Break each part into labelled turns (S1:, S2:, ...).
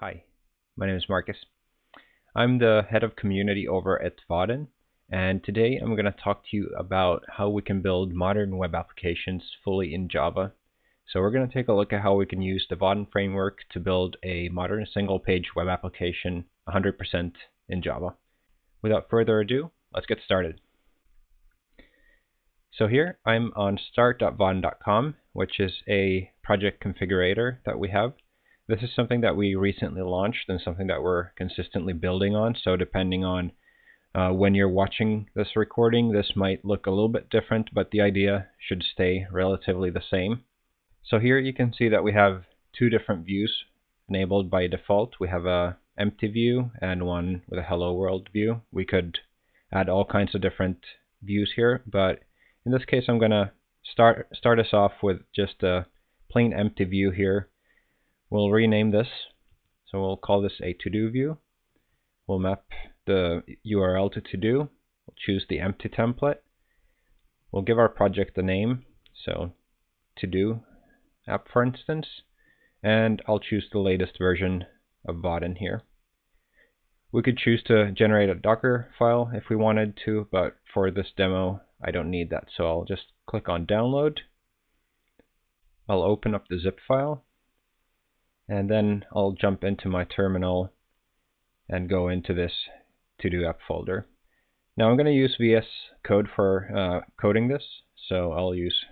S1: Hi, my name is Marcus. I'm the head of community over at Vaadin, and today I'm going to talk to you about how we can build modern web applications fully in Java. So we're going to take a look at how we can use the Vaadin framework to build a modern single-page web application 100% in Java. Without further ado, let's get started. So here I'm on start.vaadin.com, which is a project configurator that we have. This is something that we recently launched and something that we're consistently building on. So depending on when you're watching this recording, this might look a little bit different, but the idea should stay relatively the same. So here you can see that we have two different views enabled by default. We have a empty view and one with a hello world view. We could add all kinds of different views here, but in this case I'm going to start us off with just a plain empty view here. We'll rename this, so we'll call this a to-do view. We'll map the URL to to-do. We'll choose the empty template. We'll give our project a name, so to-do app for instance, and I'll choose the latest version of Vaadin here. We could choose to generate a Docker file if we wanted to, but for this demo I don't need that, so I'll just click on download. I'll open up the zip file, and then I'll jump into my terminal and go into this to-do app folder. Now I'm going to use VS Code for coding this, so I'll use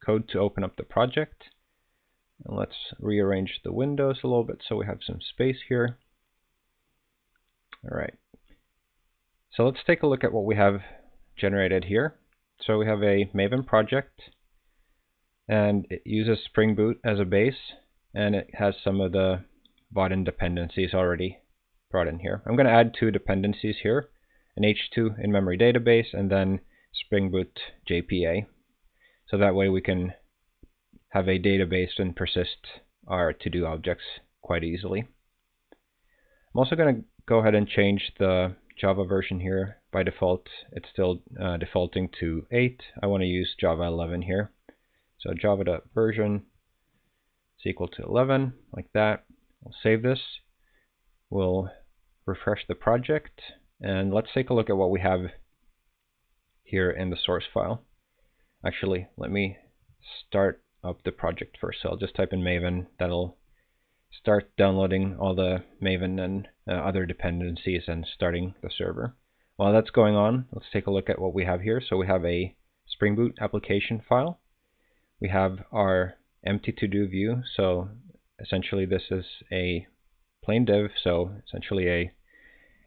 S1: code to open up the project. And let's rearrange the windows a little bit so we have some space here. Alright, so let's take a look at what we have generated here. So we have a Maven project, and it uses Spring Boot as a base, and it has some of the Vaadin dependencies already brought in here. I'm going to add two dependencies here, an H2 in-memory database and then Spring Boot JPA. So that way we can have a database and persist our to-do objects quite easily. I'm also going to go ahead and change the Java version here. By default, it's still defaulting to 8. I want to use Java 11 here. So java.version is equal to 11, like that. We'll save this. We'll refresh the project, and let's take a look at what we have here in the source file. Actually, let me start up the project first. So I'll just type in Maven. That'll start downloading all the Maven and other dependencies and starting the server. While that's going on, let's take a look at what we have here. So we have a Spring Boot application file. We have our empty to-do view. So essentially this is a plain div, so essentially a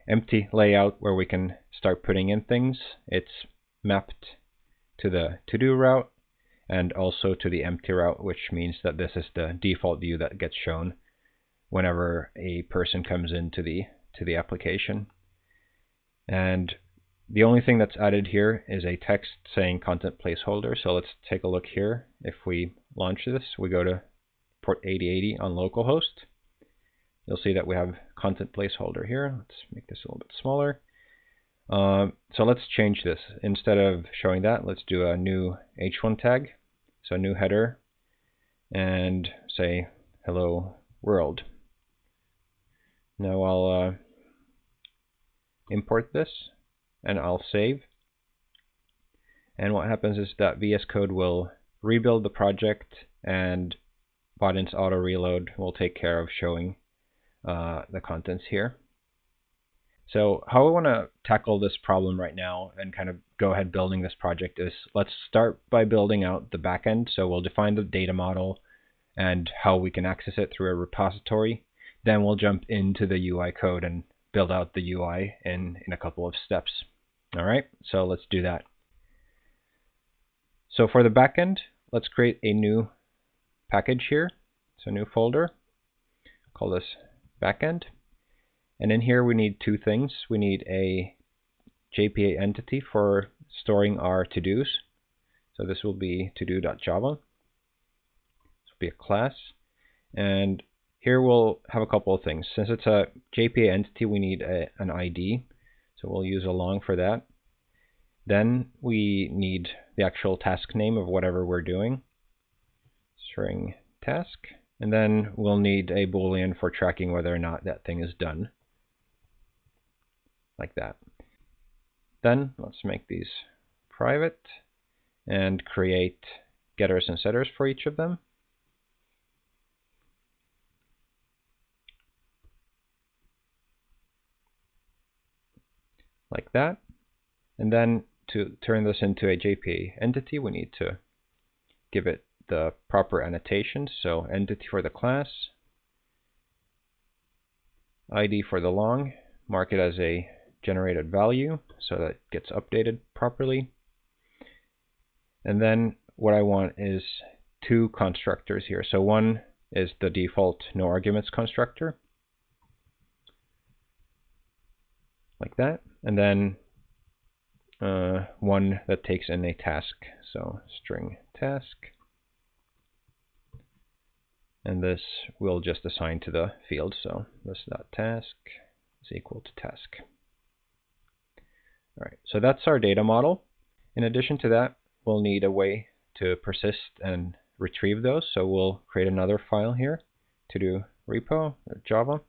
S1: empty layout where we can start putting in things. It's mapped to the to-do route and also to the empty route, which means that this is the default view that gets shown whenever a person comes into the application. And the only thing that's added here is a text saying content placeholder. So let's take a look here. If we launch this, we go to port 8080 on localhost. You'll see that we have content placeholder here. Let's make this a little bit smaller. So let's change this. Instead of showing that, let's do a new h1 tag. So a new header and say hello world. Now I'll import this and I'll save. And what happens is that VS Code will rebuild the project, and Vaadin's auto reload will take care of showing the contents here. So how I want to tackle this problem right now and kind of go ahead building this project is, let's start by building out the backend. So we'll define the data model and how we can access it through a repository. Then we'll jump into the UI code and build out the UI in a couple of steps. All right, so let's do that. So for the backend, let's create a new package here. So new folder, call this backend. And in here we need two things. We need a JPA entity for storing our to-dos. So this will be to-do.java. This will be a class. And here we'll have a couple of things. Since it's a JPA entity, we need an ID. So we'll use a long for that. Then we need the actual task name of whatever we're doing. String task. And then we'll need a Boolean for tracking whether or not that thing is done. Like that. Then let's make these private and create getters and setters for each of them. Like that. And then to turn this into a JPA entity, we need to give it the proper annotations. So entity for the class, ID for the long, mark it as a generated value so that it gets updated properly. And then what I want is two constructors here. So one is the default no arguments constructor, like that, and then one that takes in a task, so string task, and this will just assign to the field, so this.task is equal to task. Alright, so that's our data model. In addition to that, we'll need a way to persist and retrieve those, so we'll create another file here, to do repo, Java,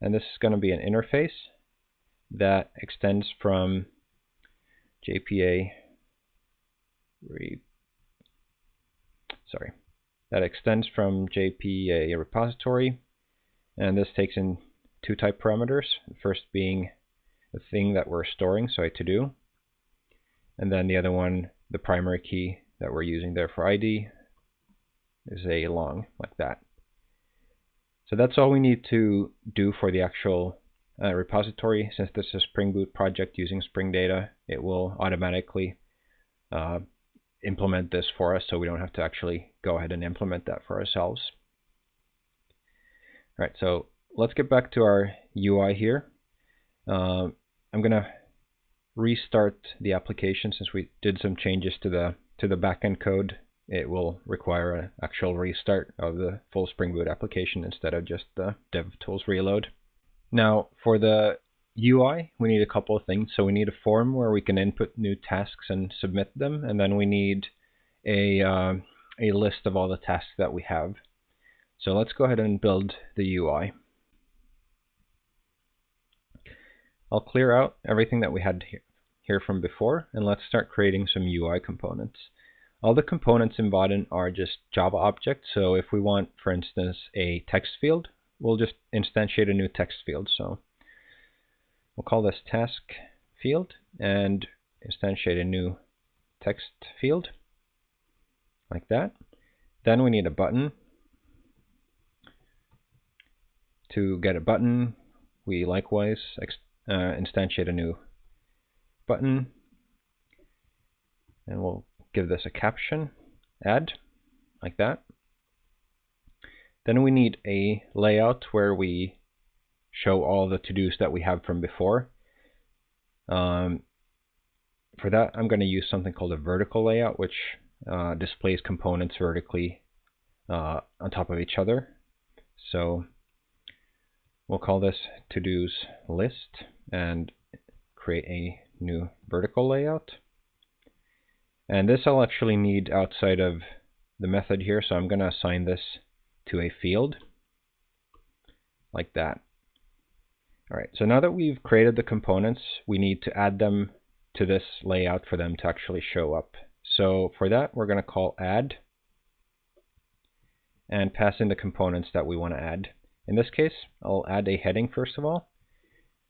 S1: and this is going to be an interface that extends from JPA repository, and this takes in two type parameters, the first being the thing that we're storing, so a to do, and then the other one, the primary key that we're using there for ID, is a long, like that. So that's all we need to do for the actual repository. Since this is a Spring Boot project using Spring Data, it will automatically implement this for us, so we don't have to actually go ahead and implement that for ourselves. All right, so let's get back to our UI here. I'm going to restart the application since we did some changes to the backend code. It will require an actual restart of the full Spring Boot application instead of just the DevTools reload. Now, for the UI, we need a couple of things. So we need a form where we can input new tasks and submit them, and then we need a list of all the tasks that we have. So let's go ahead and build the UI. I'll clear out everything that we had here from before, and let's start creating some UI components. All the components in Vaadin are just Java objects, so if we want, for instance, a text field, we'll just instantiate a new text field. So we'll call this task field and instantiate a new text field, like that. Then we need a button. To get a button, we likewise instantiate a new button, and we'll give this a caption, add, like that. Then we need a layout where we show all the to-dos that we have from before. For that, I'm going to use something called a vertical layout, which displays components vertically on top of each other. So we'll call this to-dos list and create a new vertical layout. And this I'll actually need outside of the method here, so I'm going to assign this to a field, like that. Alright, so now that we've created the components, we need to add them to this layout for them to actually show up. So for that, we're going to call add and pass in the components that we want to add. In this case, I'll add a heading first of all.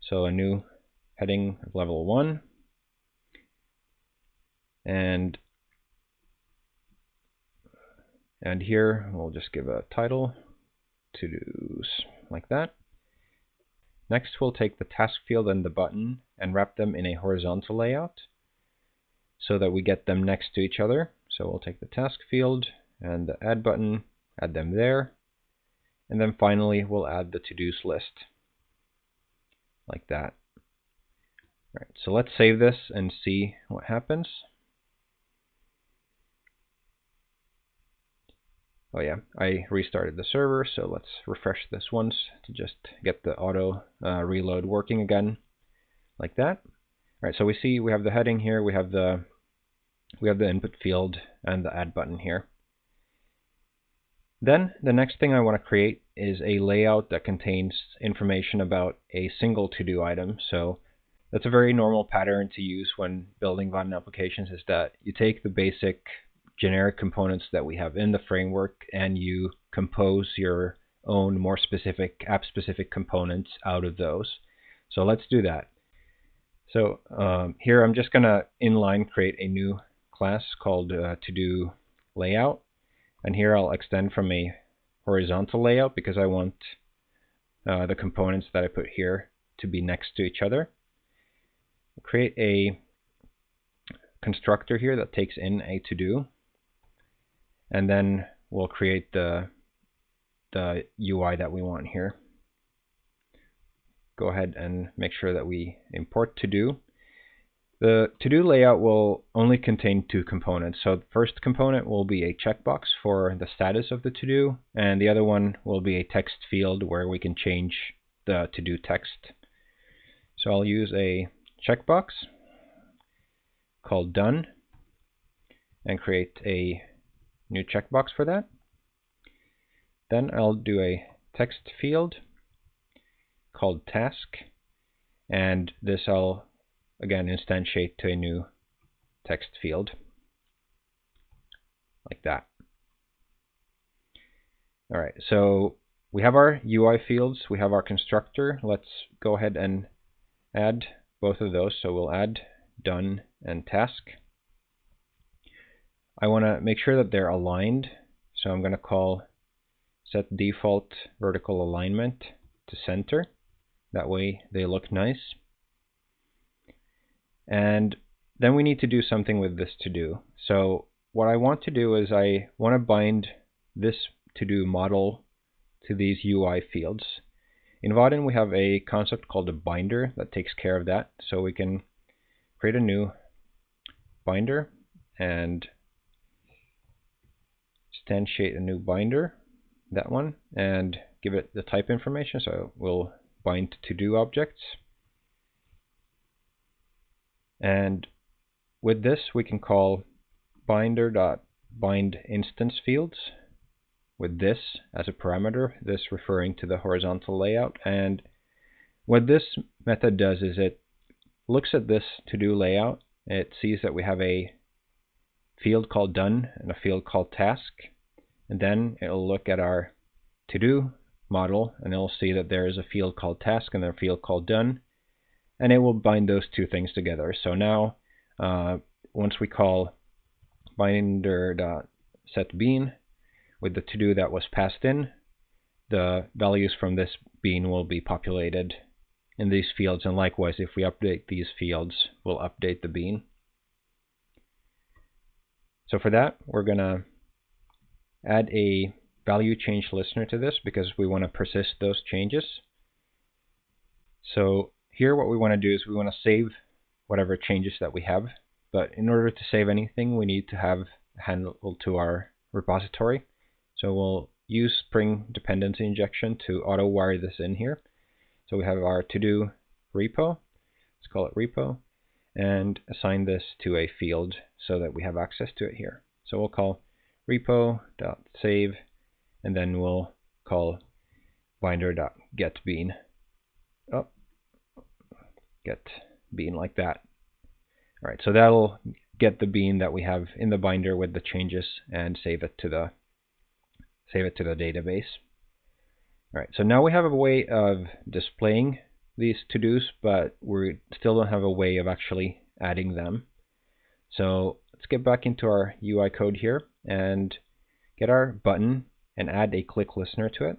S1: So a new heading of level 1. And here we'll just give a title, to-dos, like that. Next we'll take the task field and the button and wrap them in a horizontal layout so that we get them next to each other. So we'll take the task field and the add button, add them there, and then finally we'll add the to-dos list, like that. All right, so let's save this and see what happens. Oh yeah, I restarted the server, so let's refresh this once to just get the auto reload working again, like that. All right, so we see we have the heading here, we have the input field and the add button here. Then the next thing I want to create is a layout that contains information about a single to-do item. So that's a very normal pattern to use when building Vaadin applications, is that you take the basic generic components that we have in the framework and you compose your own more specific app-specific components out of those. So let's do that. So here I'm just going to inline create a new class called to-do layout. And here I'll extend from a horizontal layout because I want the components that I put here to be next to each other. Create a constructor here that takes in a to-do, and then we'll create the UI that we want here. Go ahead and make sure that we import to-do. The to-do layout will only contain two components. So the first component will be a checkbox for the status of the to-do, and the other one will be a text field where we can change the to-do text. So I'll use a checkbox called done and create a new checkbox for that. Then I'll do a text field called task, and this I'll again instantiate to a new text field like that. Alright, so we have our UI fields, we have our constructor. Let's go ahead and add both of those. So we'll add done and task. I want to make sure that they're aligned, so I'm going to call set default vertical alignment to center. That way they look nice. And then we need to do something with this to-do. So what I want to do is I want to bind this to-do model to these UI fields. In Vaadin we have a concept called a binder that takes care of that. So we can create a new binder and instantiate a new binder, that one, and give it the type information. So we'll bind to-do objects. And with this we can call binder.bind instance fields with this as a parameter, this referring to the horizontal layout. And what this method does is it looks at this to-do layout, it sees that we have a field called done and a field called task, and then it'll look at our to-do model and it'll see that there is a field called task and a field called done, and it will bind those two things together. So now once we call binder.setBean with the to-do that was passed in, the values from this bean will be populated in these fields, and likewise if we update these fields, we'll update the bean. So for that we're going to add a value change listener to this because we want to persist those changes. So here what we want to do is we want to save whatever changes that we have, but in order to save anything we need to have a handle to our repository. So we'll use Spring dependency injection to auto wire this in here. So we have our to-do repo, let's call it repo, and assign this to a field so that we have access to it here. So we'll call repo.save, and then we'll call binder.getBean. Oh, get bean like that. All right, so that'll get the bean that we have in the binder with the changes and save it to the database. All right, so now we have a way of displaying these to-dos, but we still don't have a way of actually adding them. So let's get back into our UI code here and get our button and add a click listener to it.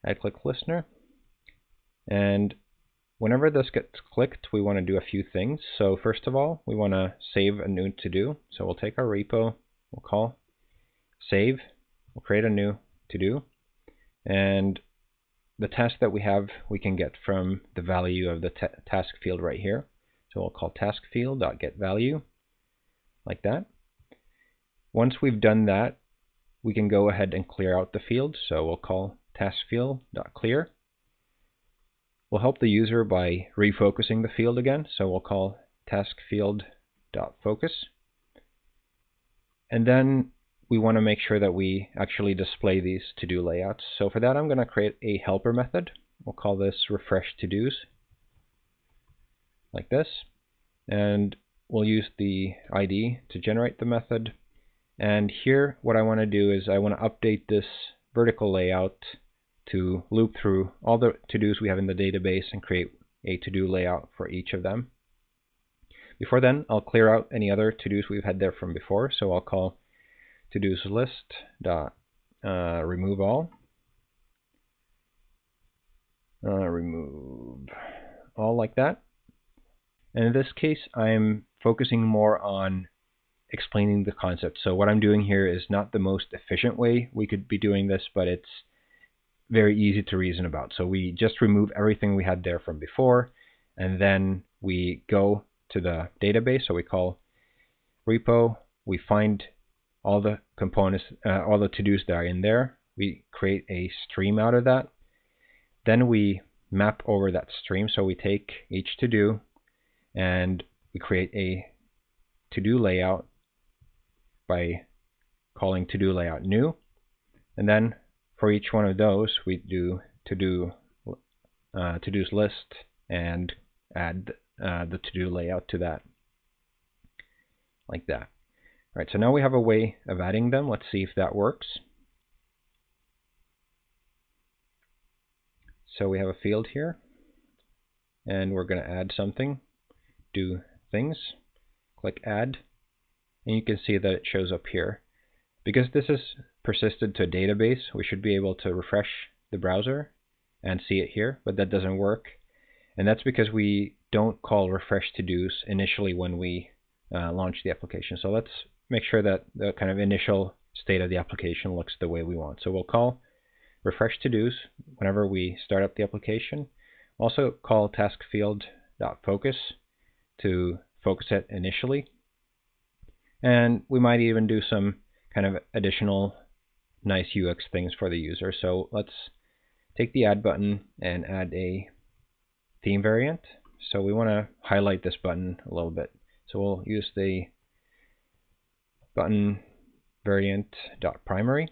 S1: Add click listener. And whenever this gets clicked, we want to do a few things. So first of all, we want to save a new to-do. So we'll take our repo, we'll call save, we'll create a new to-do, and the task that we have we can get from the value of the task field right here. So we'll call task field.getValue like that. Once we've done that, we can go ahead and clear out the field. So we'll call task field.clear. We'll help the user by refocusing the field again. So we'll call task field.focus. And then we want to make sure that we actually display these to-do layouts. So for that, I'm going to create a helper method. We'll call this refresh to-dos, like this. And we'll use the ID to generate the method. And here, what I want to do is I want to update this vertical layout to loop through all the to-dos we have in the database and create a to-do layout for each of them. Before then, I'll clear out any other to-dos we've had there from before. So I'll call to-dos list dot remove all. Remove all, like that. And in this case, I'm focusing more on explaining the concept. So what I'm doing here is not the most efficient way we could be doing this, but it's very easy to reason about. So we just remove everything we had there from before, and then we go to the database. So we call repo, we find all the components, all the to-dos that are in there. We create a stream out of that. Then we map over that stream. So we take each to-do and we create a to-do layout by calling to-do layout new. And then for each one of those, we do to-dos list and add the to-do layout to that, like that. All right, so now we have a way of adding them. Let's see if that works. So we have a field here, and we're going to add something. Do things, click add, and you can see that it shows up here. Because this is persisted to a database, we should be able to refresh the browser and see it here, but that doesn't work. And that's because we don't call refresh to-dos initially when we launch the application. So let's make sure that the kind of initial state of the application looks the way we want. So we'll call refresh to-dos whenever we start up the application. Also call task field.focus to focus it initially. And we might even do some kind of additional nice UX things for the user. So let's take the add button and add a theme variant. So we want to highlight this button a little bit. So we'll use the button variant.primary.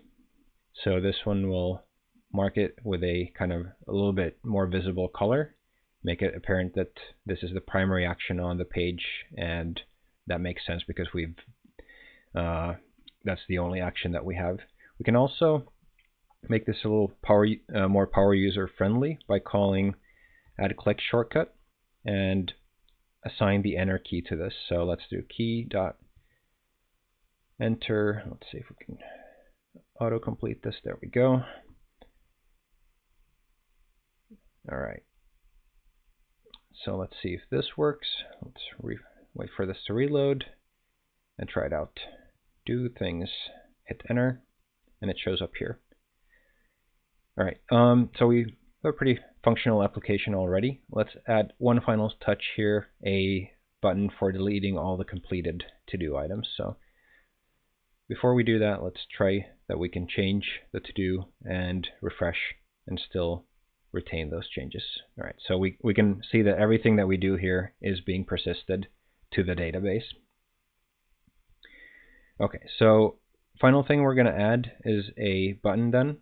S1: So this one will mark it with a kind of a little bit more visible color, make it apparent that this is the primary action on the page, and that makes sense because we've that's the only action that we have. We can also make this a little more power user friendly by calling add click shortcut and assign the enter key to this. So let's do key dot enter. Let's see if we can autocomplete this. There we go. All right. So let's see if this works. Let's wait for this to reload and try it out. Do things, hit enter, and it shows up here. All right. So we have a pretty functional application already. Let's add one final touch here, a button for deleting all the completed to-do items. So before we do that, let's try that we can change the to-do and refresh and still retain those changes. All right, so we can see that everything that we do here is being persisted to the database. Okay, so final thing we're going to add is a button then.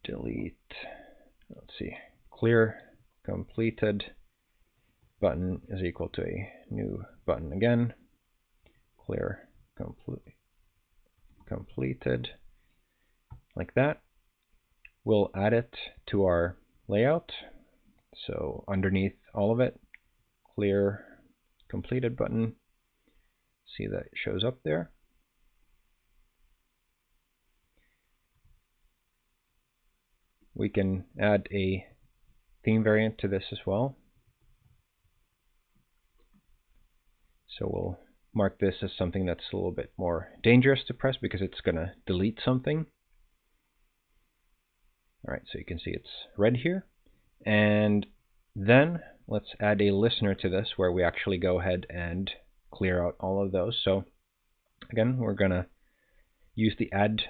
S1: Delete, let's see, clear completed button is equal to a new button again. Clear completed, like that. We'll add it to our layout. So underneath all of it, clear completed button. See that it shows up there. We can add a theme variant to this as well. So we'll mark this as something that's a little bit more dangerous to press because it's going to delete something. All right, so you can see it's red here. And then let's add a listener to this where we actually go ahead and clear out all of those. So again, we're going to use the add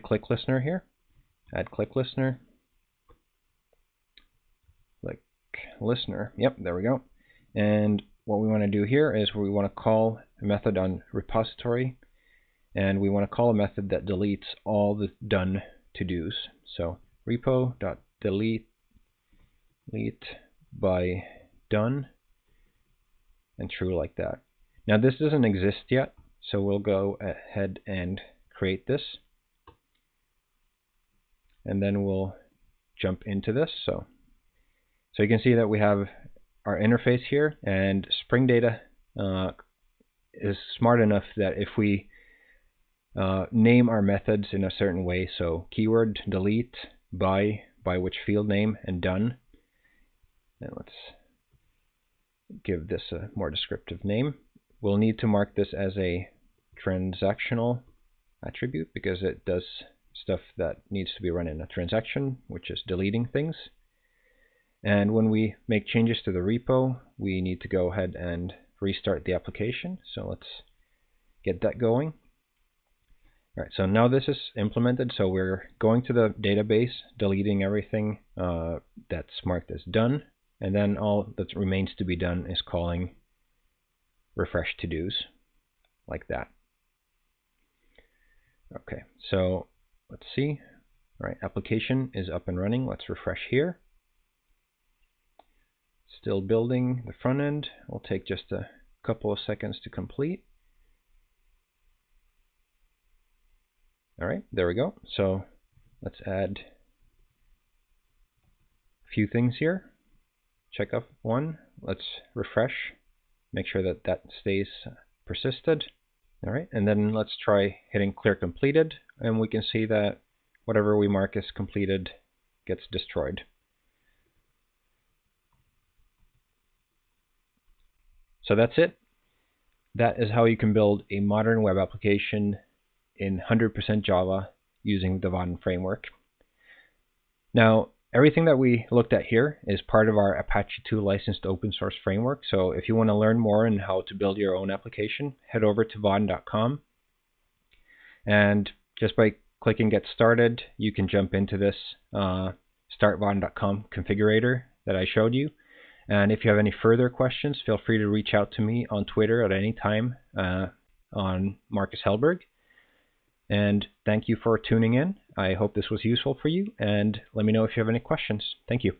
S1: click listener here. Add click listener. Click listener. Yep, there we go. And what we want to do here is we want to call a method on repository, and we want to call a method that deletes all the done to-dos. So repo.delete by done, and true like that. Now this doesn't exist yet, so we'll go ahead and create this, and then we'll jump into this. So you can see that we have our interface here, and Spring Data is smart enough that if we name our methods in a certain way, so keyword delete, by which field name, and done. And let's give this a more descriptive name. We'll need to mark this as a transactional attribute because it does stuff that needs to be run in a transaction, which is deleting things. And when we make changes to the repo, we need to go ahead and restart the application. So let's get that going. All right, so now this is implemented. So we're going to the database, deleting everything that's marked as done, and then all that remains to be done is calling refresh to-dos like that. Okay, so let's see. All right, application is up and running. Let's refresh here. Still building the front end. Will take just a couple of seconds to complete. All right, there we go. So let's add a few things here. Check off one. Let's refresh. Make sure that that stays persisted. All right, and then let's try hitting clear completed, and we can see that whatever we mark as completed gets destroyed. So that's it. That is how you can build a modern web application in 100% Java using the Vaadin framework. Now, everything that we looked at here is part of our Apache 2 licensed open source framework. So if you want to learn more on how to build your own application, head over to vaadin.com. And just by clicking Get Started, you can jump into this startvaadin.com configurator that I showed you. And if you have any further questions, feel free to reach out to me on Twitter at any time on Marcus Hellberg. And thank you for tuning in. I hope this was useful for you, and let me know if you have any questions. Thank you.